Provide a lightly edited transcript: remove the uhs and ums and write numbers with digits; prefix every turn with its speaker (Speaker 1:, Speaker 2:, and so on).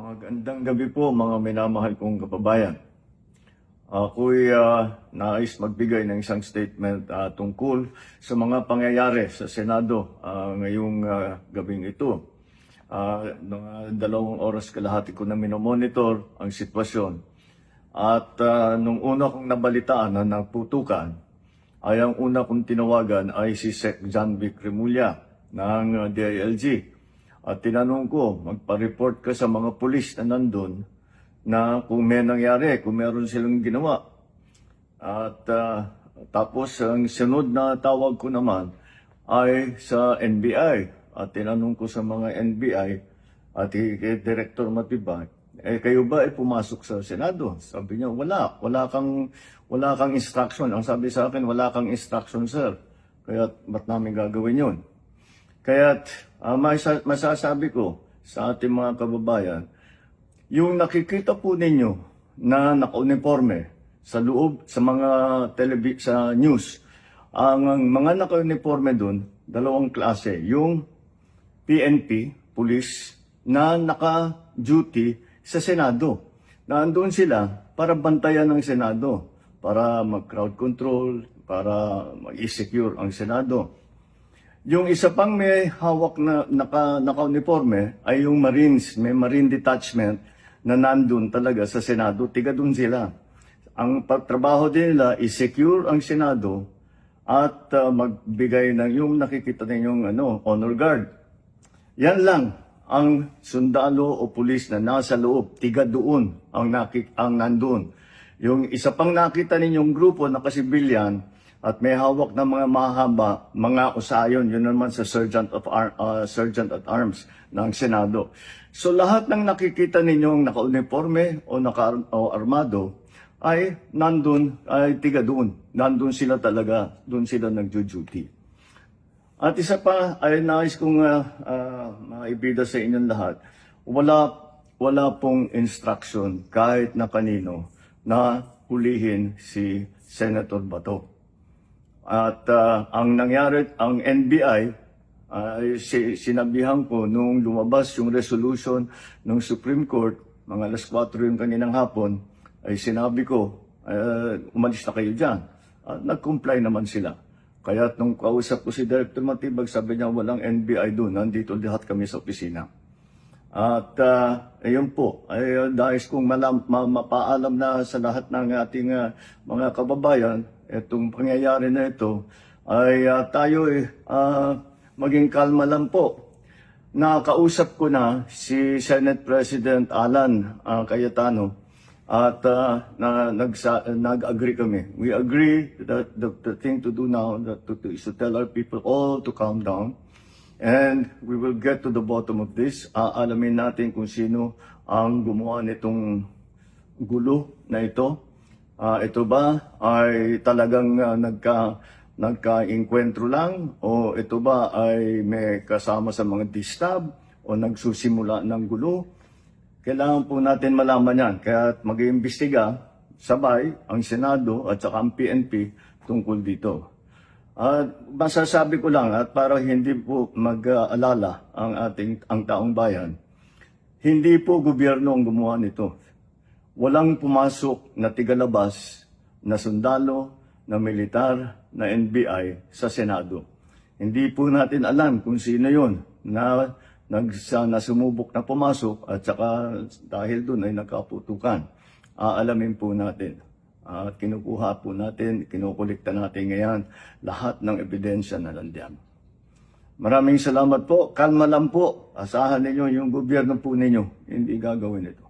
Speaker 1: Magandang gabi po mga minamahal kong kababayan. Ako'y nais magbigay ng isang statement tungkol sa mga pangyayari sa Senado ngayong gabing ito. Mga 2 oras kalahati ko na minomonitor ang sitwasyon. At nung una kong nabalitaan na naputukan, ay ang una kong tinawagan ay si Sec. John Vic Remulla ng DILG. At tinanong ko, magpa-report ka sa mga pulis na nandun na kung may nangyari, kung meron silang ginawa. At tapos ang sunod na tawag ko naman ay sa NBI. At tinanong ko sa mga NBI at kay Director Matibag, kayo ba ay pumasok sa Senado? Sabi niya, wala kang instruction. Ang sabi sa akin, wala kang instruction, sir. Kaya ba't namin gagawin yun? Kaya masasabi ko sa ating mga kababayan, yung nakikita po ninyo na naka-uniforme sa loob, sa mga sa news, ang mga naka-uniforme doon, 2 klase. Yung PNP, police, na naka-duty sa Senado. Nandoon sila para bantayan ng Senado, para mag-crowd control, para mag-secure ang Senado. Yung isa pang may hawak na naka-uniforme ay yung Marines, may Marine Detachment na nandun talaga sa Senado, tiga dun sila. Ang pagtrabaho din nila is secure ang Senado at magbigay ng yung nakikita ninyong honor guard. Yan lang ang sundalo o pulis na nasa loob, tiga doon ang nandun. Yung isa pang nakita ninyong grupo na kasibilyan, at may hawak ng mga mahaba, mga usayon, yun naman sa Sergeant at Arms ng Senado. So lahat ng nakikita ninyong naka-uniforme o naka-armado ay nandun, ay tiga doon. Nandun sila talaga, doon sila nagjo-duty. At isa pa ay nais kong maibida sa inyong lahat, wala pong instruction kahit na kanino na hulihin si Senator Bato. At ang nangyari, ang NBI, sinabihan ko nung lumabas yung resolution ng Supreme Court, mga 4:00 yung kaninang hapon, ay sinabi ko, umalis na kayo dyan. Nag-comply naman sila. Kaya nung kausap ko si Director Matibag, sabi niya walang NBI doon, nandito lahat kami sa opisina. At ayun po, ay dahil kong mapaalam na sa lahat ng ating mga kababayan, itong pangyayari na ito, ay tayo maging kalma lang po. Nakausap ko na si Senate President Alan Cayetano at nag-agree kami. We agree that the thing to do now is to tell our people all to calm down. And we will get to the bottom of this. Alamin natin kung sino ang gumawa nitong gulo na ito. Ito ba ay talagang nagka-inkwentro lang? O ito ba ay may kasama sa mga distab? O nagsusimula ng gulo? Kailangan po natin malaman yan. Kaya mag-iimbestiga sabay ang Senado at saka ang PNP tungkol dito. Masasabi ko lang at para hindi po mag-alala ang taong bayan, hindi po gobyerno ang gumawa nito. Walang pumasok na tigalabas na sundalo, na militar, na NBI sa Senado. Hindi po natin alam kung sino yun na sumubok na pumasok at saka dahil doon ay nagkaputukan. Aalamin po natin. At kinukuha po natin, kinukulikta natin ngayon lahat ng ebidensya na nandiyan. Maraming salamat po. Kalma lang po. Asahan ninyo yung gobyerno po ninyo. Hindi gagawin ito.